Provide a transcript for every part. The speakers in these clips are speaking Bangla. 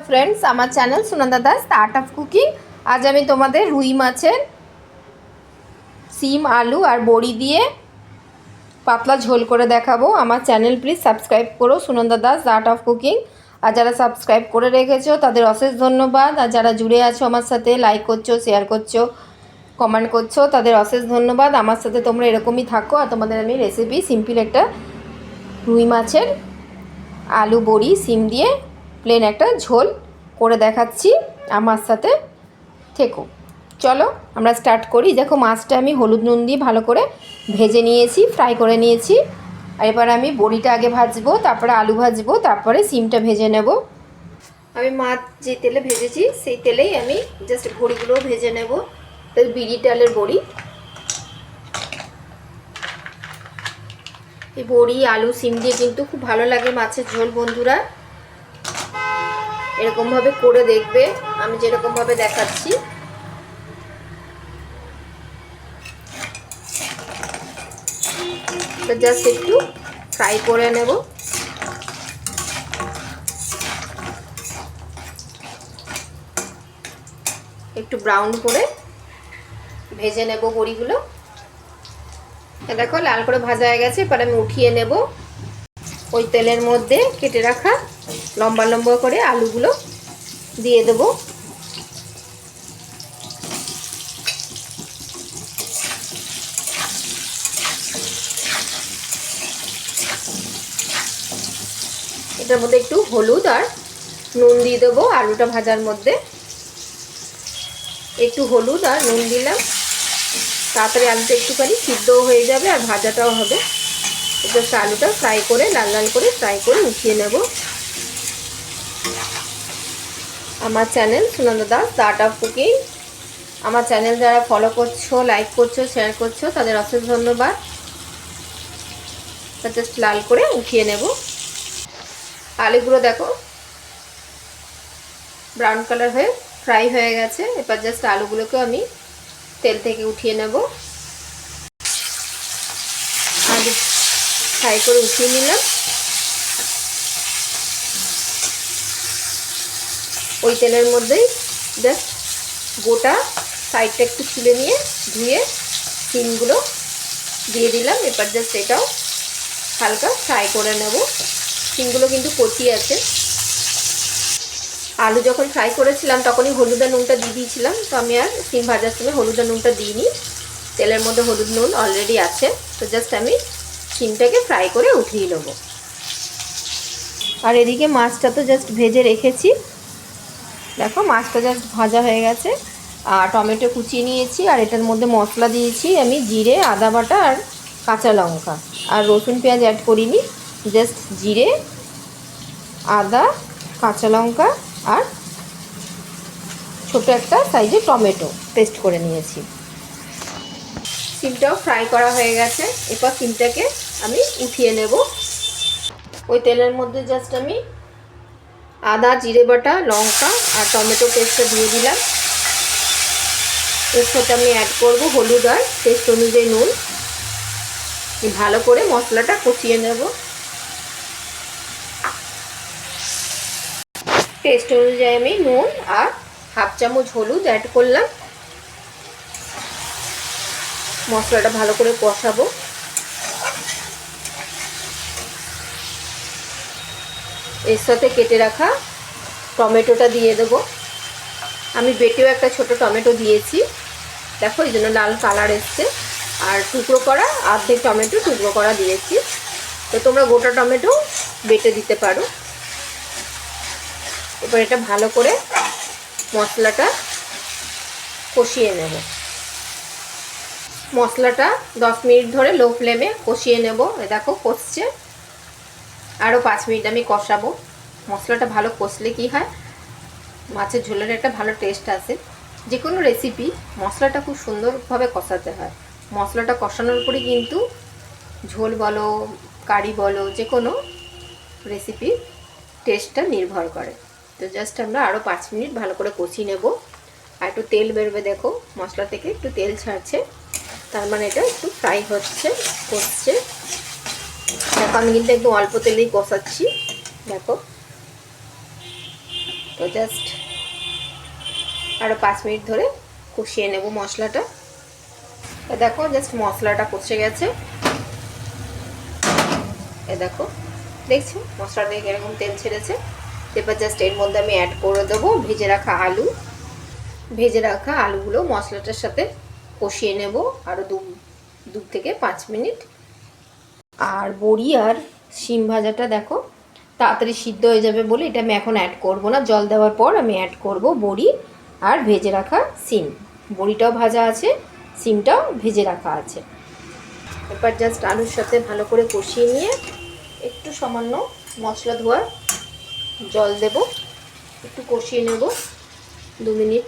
फ्रेंड्स আমার channel Sunanda Das art of cooking. আজ আমি তোমাদের রুই মাছের সিম আলু আর বড়ি দিয়ে পাতলা ঝোল করে দেখাবো। আমার চ্যানেল প্লিজ সাবস্ক্রাইব করো, Sunanda Das art of cooking. আর যারা সাবস্ক্রাইব করে রেখেছো তাদের অশেষ ধন্যবাদ। আর যারা জুড়ে আছো আমার সাথে, লাইক করছো, শেয়ার করছো, কমেন্ট করছো, তাদের অশেষ ধন্যবাদ। আমার সাথে তোমরা এরকমই থাকো। আর তোমাদের আমি রেসিপি সিম্পল একটা রুই মাছের আলু বড়ি সিম দিয়ে প্লেন একটা ঝোল করে দেখাচ্ছি, আমার সাথে থেকো। চলো আমরা স্টার্ট করি। দেখো মাছটা আমি হলুদ নুন দিয়ে ভালো করে ভেজে নিয়েছি, ফ্রাই করে নিয়েছি। আর এবার আমি বড়িটা আগে ভাজবো, তারপরে আলু ভাজবো, তারপরে সিমটা ভেজে নেব। আমি মাছ যে তেলে ভেজেছি সেই তেলেই আমি জাস্ট বড়িগুলো ভেজে নেব। তো বিড়ি ডালের বড়ি, এই বড়ি আলু সিম দিয়ে কিন্তু খুব ভালো লাগে মাছের ঝোল। বন্ধুরা এরকমভাবে করে দেখবে, আমি যেরকমভাবে দেখাচ্ছি। তো জাস্ট একটু ফ্রাই করে নেব। একটু ব্রাউন করে ভেজে নেব বড়িগুলো। দেখো লাল করে ভাজা হয়ে গেছে। এবার আমি উঠিয়ে নেব। ওই তেলের মধ্যে কেটে রাখা লম্বা লম্বা করে আলুগুলো দিয়ে দেবো। এটার মধ্যে একটু হলুদ আর নুন দিয়ে দেবো। আলুটা ভাজার মধ্যে একটু হলুদ আর নুন দিলাম, তাড়াতাড়ি আলুটা একটুখানি সিদ্ধও হয়ে যাবে আর ভাজাটাও হবে। জাস্ট আলুটা ফ্রাই করে লাল লাল করে ফ্রাই করে উঠিয়ে নেব। আমার channel Sunanda Das art of cooking. আমার চ্যানেল যারা ফলো করছো, লাইক করছো, শেয়ার করছো, তাদের অশেষ ধন্যবাদ। জাস্ট লাল করে উঠিয়ে নেব। আলুগুলো দেখো ব্রাউন কালার হয়ে ফ্রাই হয়ে গেছে। এবার জাস্ট আলুগুলোকে আমি তেল থেকে উঠিয়ে নেব। আলু ফ্রাই করে উঠিয়ে নিলাম। ওই তেলের মধ্যেই জাস্ট গোটা সাইডটা একটু তুলে নিয়ে ধুয়ে সিমগুলো দিয়ে দিলাম। এবার জাস্ট এটাও হালকা ফ্রাই করে নেব। সিমগুলো কিন্তু কচি আছে। আলু যখন ফ্রাই করেছিলাম তখনই হলুদ আর নুনটা দিয়ে দিয়েছিলাম। তো আমি আর সিম ভাজার সময় হলুদ আর নুনটা দিইনি, তেলের মধ্যে হলুদ নুন অলরেডি আছে। তো জাস্ট আমি সিমটাকে ফ্রাই করে উঠিয়ে নেব। আর এদিকে মাছটা তো জাস্ট ভেজে রেখেছি। দেখো মাছটা জাস্ট ভাজা হয়ে গেছে। আর টমেটো কুচিয়ে নিয়েছি। আর এটার মধ্যে মশলা দিয়েছি আমি জিরে, আদা বাটা আর কাঁচা লঙ্কা। আর রসুন পেঁয়াজ অ্যাড করিনি, জাস্ট জিরে, আদা, কাঁচা লঙ্কা আর ছোট একটা সাইজে টমেটো পেস্ট করে নিয়েছি। সিমটাও ফ্রাই করা হয়ে গেছে। এরপর সিমটাকে আমি উঠিয়ে নেব। ওই তেলের মধ্যে জাস্ট আমি আদা, জিরে বাটা, লঙ্কা আর টমেটো পেস্টটা দিয়ে দিলাম। এর সাথে আমি অ্যাড করব হলুদ আর টেস্ট অনুযায়ী নুন। ভালো করে মশলাটা কষিয়ে নেব। টেস্ট অনুযায়ী আমি নুন আর হাফ চামচ হলুদ অ্যাড করলাম। মশলাটা ভালো করে কষাবো। এর সাথে কেটে রাখা টমেটোটা দিয়ে দেবো। আমি বেটেও একটা ছোট টমেটো দিয়েছি, দেখো এই জন্য লাল কালার এসছে। আর টুকরো করা অর্ধেক টমেটো টুকরো করা দিয়েছি। তো তোমরা গোটা টমেটো বেটে দিতে পারো। এবার এটা ভালো করে মশলাটা কষিয়ে নেব। মশলাটা 10 মিনিট ধরে লো ফ্লেমে কষিয়ে নেব। দেখো কষছে। আরও 5 মিনিট আমি কষাবো। মশলাটা ভালো কষলে কি হয়, মাছের ঝোলের একটা ভালো টেস্ট আসে। যে কোনো রেসিপি মশলাটা খুব সুন্দরভাবে কষাতে হয়। মশলাটা কষানোর পরে কিন্তু ঝোল বলো, কারি বলো, যে কোনো রেসিপির টেস্টটা নির্ভর করে। তো জাস্ট আমরা আরও 5 মিনিট ভালো করে কষিয়ে নেব। আর একটু তেল বেরোবে, দেখো মশলা থেকে একটু তেল ছাড়ছে, তার মানে এটা একটু ফ্রাই হচ্ছে, কষছে। দেখো আমি কিন্তু একদম অল্প তেলেই কষাচ্ছি। দেখো তো জাস্ট আরও 5 মিনিট ধরে কষিয়ে নেব মশলাটা। দেখো জাস্ট মশলাটা কষে গেছে। দেখো দেখছো মশলা থেকে এরকম তেল ছেড়েছে। এবার জাস্ট এর মধ্যে আমি অ্যাড করে দেবো ভেজে রাখা আলু। ভেজে রাখা আলুগুলো মশলাটার সাথে কষিয়ে নেব আরও 2 থেকে 5 মিনিট। আর বড়ি আর শিম ভাজাটা দেখো তাড়াতাড়ি সিদ্ধ হয়ে যাবে বলে এটা আমি এখন অ্যাড করব না। জল দেওয়ার পর আমি অ্যাড করব বড়ি আর ভেজে রাখা শিম। বড়িটাও ভাজা আছে, শিমটাও ভেজে রাখা আছে। এবার জাস্ট আলুর সাথে ভালো করে কষিয়ে নিয়ে একটু সামান্য মশলা ধোয়ার জল দেব, একটু কষিয়ে নেব 2 মিনিট।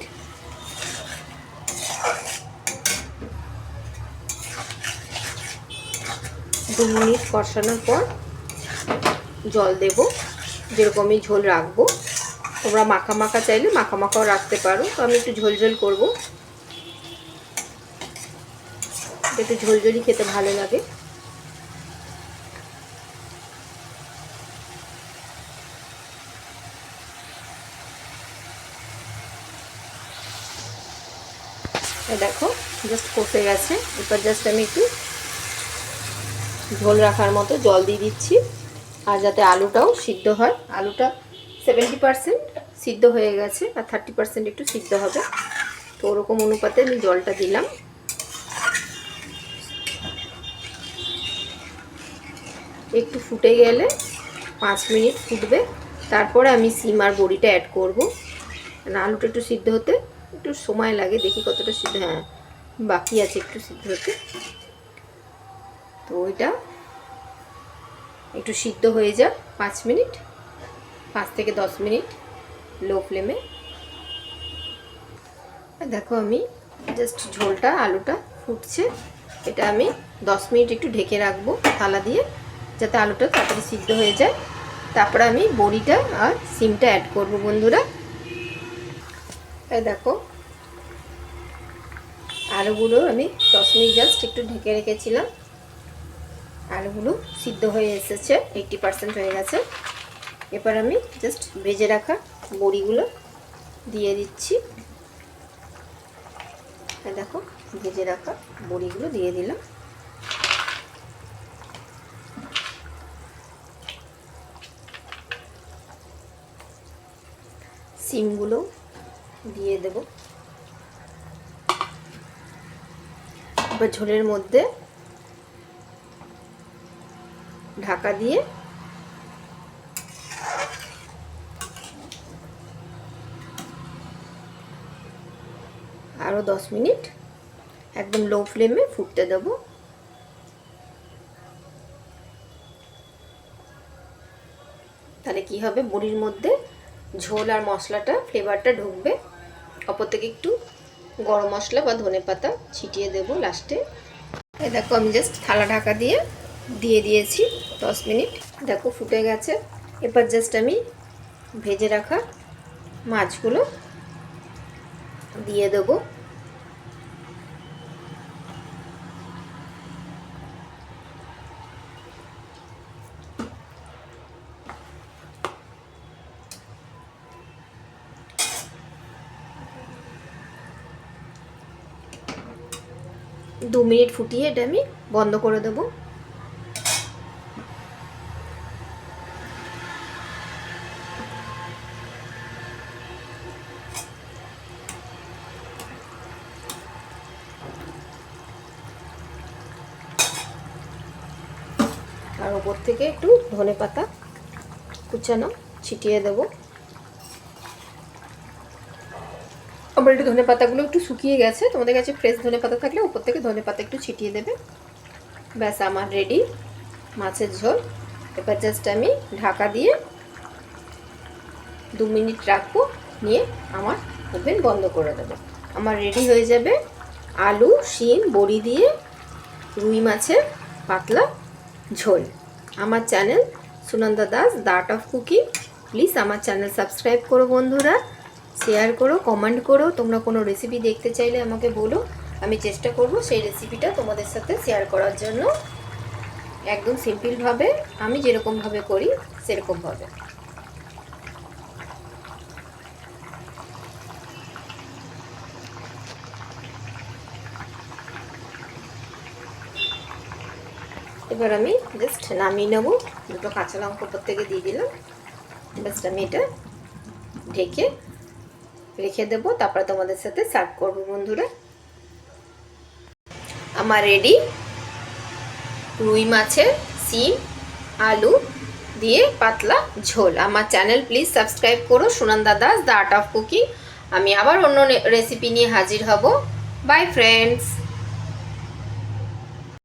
দু মিনিট কষানোর পর জল দেব, যেরকমই ঝোল রাখবো। তোমরা মাখা মাখা চাইলে মাখা মাখাও রাখতে পারো, তো আমি একটু ঝোল ঝোল করবো, একটু ঝোলঝোলি খেতে ভালো লাগে। দেখো জাস্ট কষে গেছে। এবার জাস্ট আমি একটু ঝোল রাখার মতো জল দিয়ে দিচ্ছি, আর যাতে আলুটাও সিদ্ধ হয়। আলুটা 70% সিদ্ধ হয়ে গেছে, আর 30% একটু সিদ্ধ হবে, তো ওরকম অনুপাতে আমি জলটা দিলাম। একটু ফুটে গেলে 5 মিনিট ফুটবে, তারপরে আমি সিম আর বড়িটা অ্যাড করব। আলুটা একটু সিদ্ধ হতে একটু সময় লাগে, দেখি কতটা সিদ্ধ, হ্যাঁ বাকি আছে একটু সিদ্ধ হতে। তো ওইটা একটু সিদ্ধ হয়ে যাক 5 মিনিট, 5 থেকে 10 মিনিট লো ফ্লেমে। দেখো আমি জাস্ট ঝোলটা আলুটা ফুটছে, এটা আমি 10 মিনিট একটু ঢেকে রাখবো থালা দিয়ে, যাতে আলুটা তাড়াতাড়ি সিদ্ধ হয়ে যায়। তারপরে আমি বড়িটা আর সিমটা অ্যাড করব বন্ধুরা। দেখো আলুগুলো আমি 10 মিনিট জাস্ট একটু ঢেকে রেখেছিলাম, আলুগুলো সিদ্ধ হয়ে এসেছে, 80% হয়ে গেছে। এবার আমি জাস্ট ভেজে রাখা বড়িগুলো দিয়ে দিচ্ছি। দেখো ভেজে রাখা বড়িগুলো দিয়ে দিলাম। সিমগুলো দিয়ে দেব। এবার ঝোলের মধ্যে ঢাকা দিয়ে আরও 10 মিনিট একদম লো ফ্লেমে ফুটতে দেব। তাহলে কি হবে, বড়ির মধ্যে ঝোল আর মশলাটা ফ্লেভারটা ঢুকবে। অপর থেকে একটু গরম মশলা বা ধনেপাতা ছিটিয়ে দেব লাস্টে। দেখো আমি জাস্ট থালা ঢাকা দিয়ে দিয়েছি 10 মিনিট। দেখো ফুটে গেছে। এবার জাস্ট আমি ভেজে রাখা মাছগুলো দিয়ে দেবো। দু মিনিট ফুটিয়ে এটা আমি বন্ধ করে দেব। আর ওপর থেকে একটু ধনেপাতা কুচানো ছিটিয়ে দেব। আবার একটু ধনেপাতাগুলো একটু শুকিয়ে গেছে, তোমাদের কাছে ফ্রেশ ধনেপাতা থাকলে ওপর থেকে ধনেপাতা একটু ছিটিয়ে দেবে। ব্যাস আমার রেডি মাছের ঝোল। এবার জাস্ট আমি ঢাকা দিয়ে 2 মিনিট রাখবো, নিয়ে আমার ওভেন বন্ধ করে দেবো। আমার রেডি হয়ে যাবে আলু শিম বড়ি দিয়ে রুই মাছের পাতলা ঝোল। আমার channel Sunanda Das the art of cooking, please আমার চ্যানেল সাবস্ক্রাইব করো বন্ধুরা, শেয়ার করো, কমেন্ট করো। তোমরা কোনো রেসিপি দেখতে চাইলে আমাকে বলো, আমি চেষ্টা করব সেই রেসিপিটা তোমাদের সাথে শেয়ার করার জন্য, একদম সিম্পলভাবে, আমি যেরকমভাবে করি সেরকমভাবে। এবার আমি জাস্ট নামিয়ে নেবো, দুটো কাঁচা লঙ্কা উপর থেকে দিয়ে দিলাম। জাস্ট আমি এটা ঢেকে রেখে দেবো, তারপরে তোমাদের সাথে সার্ভ করবো বন্ধুরা। আমার রেডি রুই মাছের শিম আলু দিয়ে পাতলা ঝোল। আমার চ্যানেল প্লিজ সাবস্ক্রাইব করো, Sunanda Das the art of cooking. আমি আবার অন্য রেসিপি নিয়ে হাজির হব। By friends.